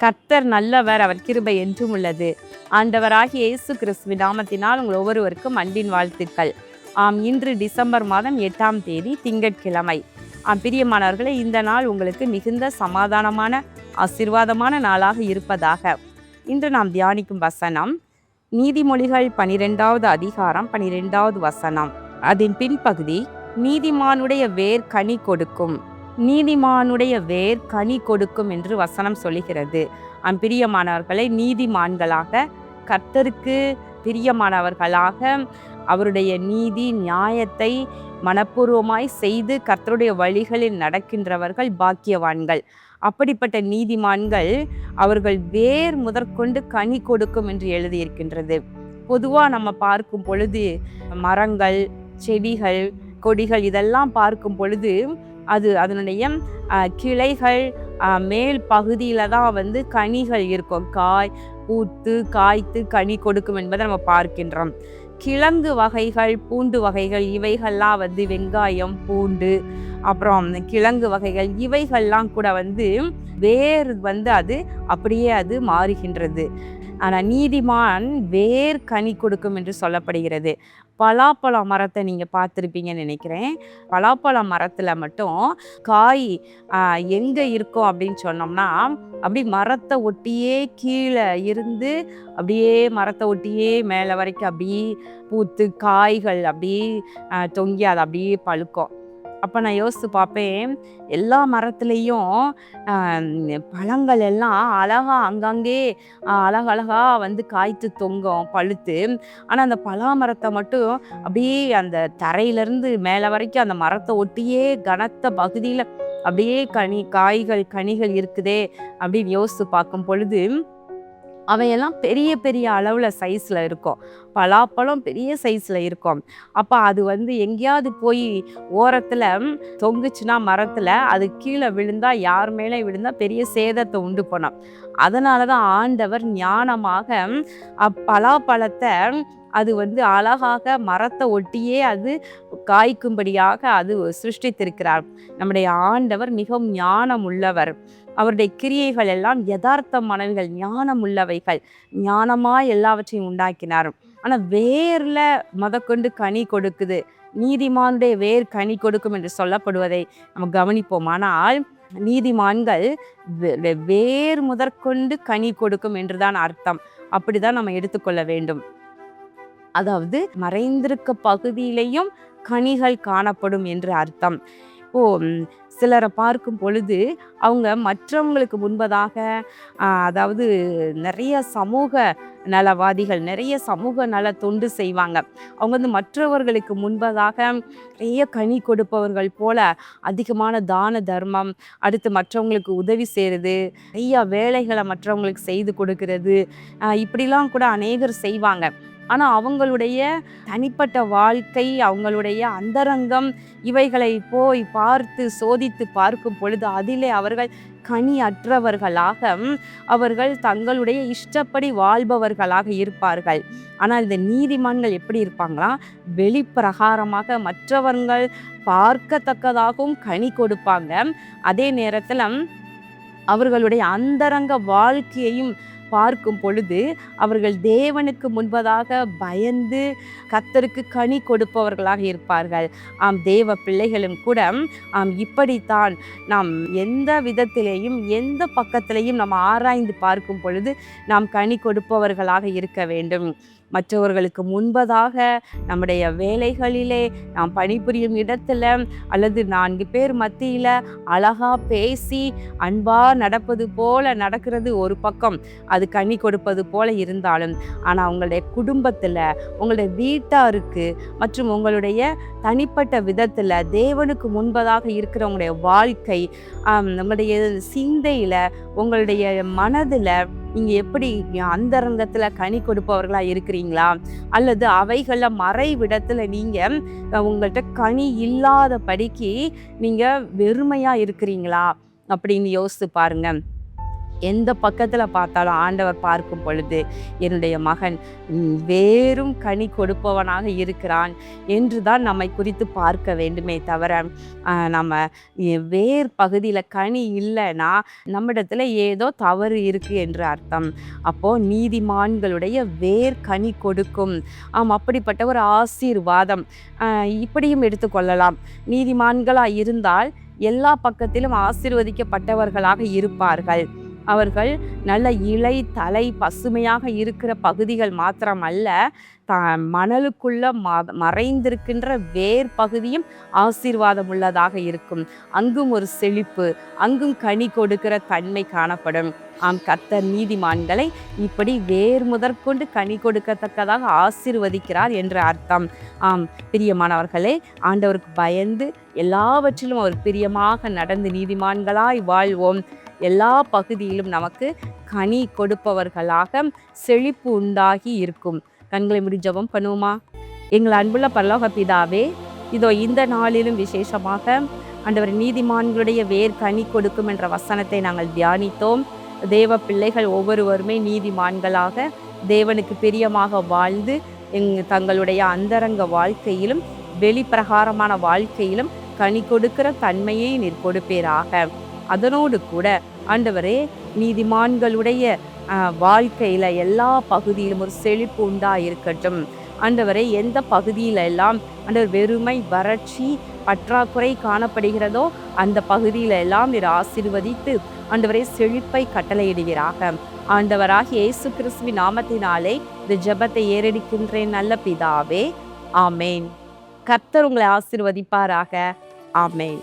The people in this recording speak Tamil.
கர்த்தர் நல்லவர், அவர் கிருபை என்றும் உள்ளது. ஆண்டவராகிய இயேசு கிறிஸ்துவின் நாமத்தினால் உங்கள் ஒவ்வொருவருக்கும் அன்பின் வாழ்த்துக்கள். இன்று டிசம்பர் மாதம் 8ஆம் தேதி திங்கட்கிழமை. பிரியமானவர்களே, இந்த நாள் உங்களுக்கு மிகுந்த சமாதானமான ஆசீர்வாதமான நாளாக இருப்பதாக. இன்று நாம் தியானிக்கும் வசனம் நீதிமொழிகள் 12வது அதிகாரம் 12வது வசனம். அதன் பின்பகுதி, நீதிமானுடைய வேர் கனி கொடுக்கும், நீதிமானுடைய வேர் கனி கொடுக்கும் என்று வசனம் சொல்லுகிறது. பிரியமானவர்களை, நீதிமான்களாக, கர்த்தருக்கு பிரியமானவர்களாக, அவருடைய நீதி நியாயத்தை மனப்பூர்வமாய் செய்து கர்த்தருடைய வழிகளில் நடக்கின்றவர்கள் பாக்கியவான்கள். அப்படிப்பட்ட நீதிமான்கள் அவர்கள் வேர் முதற்கொண்டு கனி கொடுக்கும் என்று எழுதியிருக்கின்றது. பொதுவாக நம்ம பார்க்கும் பொழுது மரங்கள், செடிகள், கொடிகள் இதெல்லாம் பார்க்கும் பொழுது அதனுடைய கிளைகள் மேல் பகுதியில தான் கனிகள் இருக்கும். காய் பூத்து காய்த்து கனி கொடுக்கும் என்பதை நம்ம பார்க்கின்றோம். கிழங்கு வகைகள், பூண்டு வகைகள் இவைகள்லாம் வெங்காயம், பூண்டு, அப்புறம் கிழங்கு வகைகள் இவைகள்லாம் கூட வேர் அது அப்படியே மாறுகின்றது. ஆனால் நீதிமான் வேர் கனி கொடுக்கும் என்று சொல்லப்படுகிறது. பலாப்பழ மரத்தை நீங்கள் பார்த்துருப்பீங்கன்னு நினைக்கிறேன். பலாப்பழ மரத்தில் மட்டும் காய் எங்கே இருக்கும் அப்படின்னு சொன்னோம்னா, அப்படி மரத்தை ஒட்டியே கீழே இருந்து அப்படியே மரத்தை ஒட்டியே மேலே வரைக்கும் அப்படியே பூத்து காய்கள் அப்படியே தொங்கி அது அப்படியே பழுக்கும். அப்போ நான் யோசித்து பார்ப்பேன், எல்லா மரத்துலேயும் பழங்கள் எல்லாம் அழகாக அங்கங்கே அழகழகாக காய்த்து தொங்கும், பழுத்து. ஆனால் அந்த பலா மரத்தை மட்டும் அப்படியே அந்த தரையிலேருந்து மேலே வரைக்கும் அந்த மரத்தை ஒட்டியே கனத்த பகுதியில் அப்படியே கனிகள் இருக்குதே அப்படின்னு யோசித்து பார்க்கும் பொழுது அவையெல்லாம் பெரிய பெரிய அளவில் சைஸில் இருக்கும். பலாப்பழம் பெரிய சைஸில் இருக்கும். அப்போ அது எங்கேயாவது போய் ஓரத்தில் தொங்குச்சுன்னா மரத்தில் அது கீழே விழுந்தால், யார் மேலே விழுந்தால் பெரிய சேதத்தை உண்டு பண்ணோம். அதனால தான் ஆண்டவர் ஞானமாக பலாப்பழத்தை அது அழகாக மரத்தை ஒட்டியே அது காய்க்கும்படியாக அது சிருஷ்டித்திருக்கிறார். நம்முடைய ஆண்டவர் மிகவும் ஞானம் உள்ளவர். அவருடைய கிரியைகள் எல்லாம் யதார்த்தமானவைகள், ஞானம் உள்ளவைகள். ஞானமாய் எல்லாவற்றையும் உண்டாக்கினார். ஆனால் வேரில் முதற்கொண்டு கனி கொடுக்குது. நீதிமானுடைய வேர் கனி கொடுக்கும் என்று சொல்லப்படுவதை நம்ம கவனிப்போம். ஆனால் நீதிமான்கள் வேர் முதற்கொண்டு கனி கொடுக்கும் என்றுதான் அர்த்தம். அப்படிதான் நம்ம எடுத்துக்கொள்ள வேண்டும். அதாவது மறைந்திருக்க பகுதியிலையும் கனிகள் காணப்படும் என்று அர்த்தம். சிலரை பார்க்கும் பொழுது அவங்க மற்றவங்களுக்கு முன்பதாக, அதாவது நிறைய சமூக நலவாதிகள், நிறைய சமூக நல தொண்டு செய்வாங்க. அவங்க மற்றவர்களுக்கு முன்பதாக நிறைய கனி கொடுப்பவர்கள் போல அதிகமான தான தர்மம், அடுத்து மற்றவங்களுக்கு உதவி செய்கிறது, நிறைய வேலைகளை மற்றவங்களுக்கு செய்து கொடுக்கிறது, இப்படிலாம் கூட அநேகர் செய்வாங்க. ஆனால் அவங்களுடைய தனிப்பட்ட வாழ்க்கை, அவங்களுடைய அந்தரங்கம் இவைகளை போய் பார்த்து சோதித்து பார்க்கும் பொழுது அதிலே அவர்கள் கனி அற்றவர்களாக, அவர்கள் தங்களுடைய இஷ்டப்படி வாழ்பவர்களாக இருப்பார்கள். ஆனால் இந்த நீதிமான்கள் எப்படி இருப்பாங்களா? வெளிப்பிரகாரமாக மற்றவர்கள் பார்க்கத்தக்கதாகவும் கனி கொடுப்பாங்க. அதே நேரத்தில் அவர்களுடைய அந்தரங்க வாழ்க்கையையும் பார்க்கும் பொழுது அவர்கள் தேவனுக்கு முன்பதாக பயந்து கர்த்தருக்கு கனி கொடுப்பவர்களாக இருப்பார்கள். தேவ பிள்ளைகளும் கூட இப்படித்தான் நாம் எந்த விதத்திலேயும் எந்த பக்கத்திலேயும் நாம் ஆராய்ந்து பார்க்கும் பொழுது நாம் கனி கொடுப்பவர்களாக இருக்க வேண்டும். மற்றவர்களுக்கு முன்பதாக நம்முடைய வேலைகளிலே, நாம் பணிபுரியும் இடத்துல, அல்லது 4 பேர் மத்தியில் அழகா பேசி அன்பா நடப்பது போல நடக்கிறது ஒரு பக்கம், அது கனி கொடுப்பது போல இருந்தாலும், ஆனால் உங்களுடைய குடும்பத்தில், உங்களுடைய வீட்டாருக்கு மற்றும் உங்களுடைய தனிப்பட்ட விதத்தில் தேவனுக்கு முன்பதாக இருக்கிற உங்களுடைய வாழ்க்கை, நம்முடைய சிந்தையில், உங்களுடைய மனதில் நீங்கள் எப்படி அந்தரங்கத்தில் கனி கொடுப்பவர்களாக இருக்கிறீங்களா? அல்லது அவைகளில் மறைவிடத்தில் நீங்கள் உங்கள்கிட்ட கனி இல்லாதபடிக்கு நீங்கள் வெறுமையாக இருக்கிறீங்களா அப்படின்னு யோசித்து பாருங்க. எந்த பக்கத்தில் பார்த்தாலும் ஆண்டவர் பார்க்கும் பொழுது என்னுடைய மகன் வேறும் கனி கொடுப்பவனாக இருக்கிறான் என்று தான் நம்மை குறித்து பார்க்க வேண்டுமே தவிர நம்ம வேர் பகுதியில் கனி இல்லைன்னா நம்மிடத்துல ஏதோ தவறு இருக்கு என்று அர்த்தம். அப்போது நீதிமான்களுடைய வேர் கனி கொடுக்கும். அப்படிப்பட்ட ஒரு ஆசீர்வாதம் இப்படியும் எடுத்துக்கொள்ளலாம். நீதிமான்களாக இருந்தால் எல்லா பக்கத்திலும் ஆசீர்வதிக்கப்பட்டவர்களாக இருப்பார்கள். அவர்கள் நல்ல இலை தலை பசுமையாக இருக்கிற பகுதிகள் மாத்திரமல்ல, மணலுக்குள்ள மறைந்திருக்கின்ற வேர் பகுதியும் ஆசீர்வாதம் உள்ளதாக இருக்கும். அங்கும் ஒரு செழிப்பு, அங்கும் கனி கொடுக்கிற தன்மை காணப்படும். கர்த்தர் நீதிமான்களை இப்படி வேர் முதற்கொண்டு கனி கொடுக்கத்தக்கதாக ஆசீர்வதிக்கிறார் என்ற அர்த்தம். பிரியமானவர்களே, ஆண்டவருக்கு பயந்து எல்லாவற்றிலும் அவர் பிரியமாக நடந்து நீதிமான்களாய் வாழ்வோம். எல்லா பகுதியிலும் நமக்கு கனி கொடுப்பவர்களாக செழிப்பு உண்டாகி இருக்கும். கண்களை மூடி ஜெபம் பண்ணுவோமா? எங்கள் அன்புள்ள பரலோக பிதாவே, இதோ இந்த நாளிலும் விசேஷமாக ஆண்டவர் நீதிமான்களுடைய வேர் கனி கொடுக்கும் என்ற வசனத்தை நாங்கள் தியானித்தோம். தேவ பிள்ளைகள் ஒவ்வொருவருமே நீதிமான்களாக தேவனுக்கு பிரியமாக வாழ்ந்து தங்களுடைய அந்தரங்க வாழ்க்கையிலும் வெளிப்பிரகாரமான வாழ்க்கையிலும் கனி கொடுக்கிற தன்மையை நீர் கொடுப்பீராக. அதனோடு கூட ஆண்டவரே, நீதிமான்களுடைய வாழ்க்கையில எல்லா பகுதியிலும் ஒரு செழிப்பு உண்டா இருக்கட்டும். ஆண்டவரே, எந்த பகுதியில எல்லாம் ஆண்டவர் வெறுமை, வறட்சி, பற்றாக்குறை காணப்படுகிறதோ அந்த பகுதியில எல்லாம் நீர் ஆசீர்வதித்து ஆண்டவரே செழிப்பை கட்டளையிடுவீராக. ஆண்டவராகிய இயேசு கிறிஸ்துவின் நாமத்தினாலே இந்த ஜெபத்தை ஏறெடுக்கின்றேன் நல்ல பிதாவே, ஆமேன். கர்த்தர் உங்களை ஆசீர்வதிப்பாராக. ஆமேன்.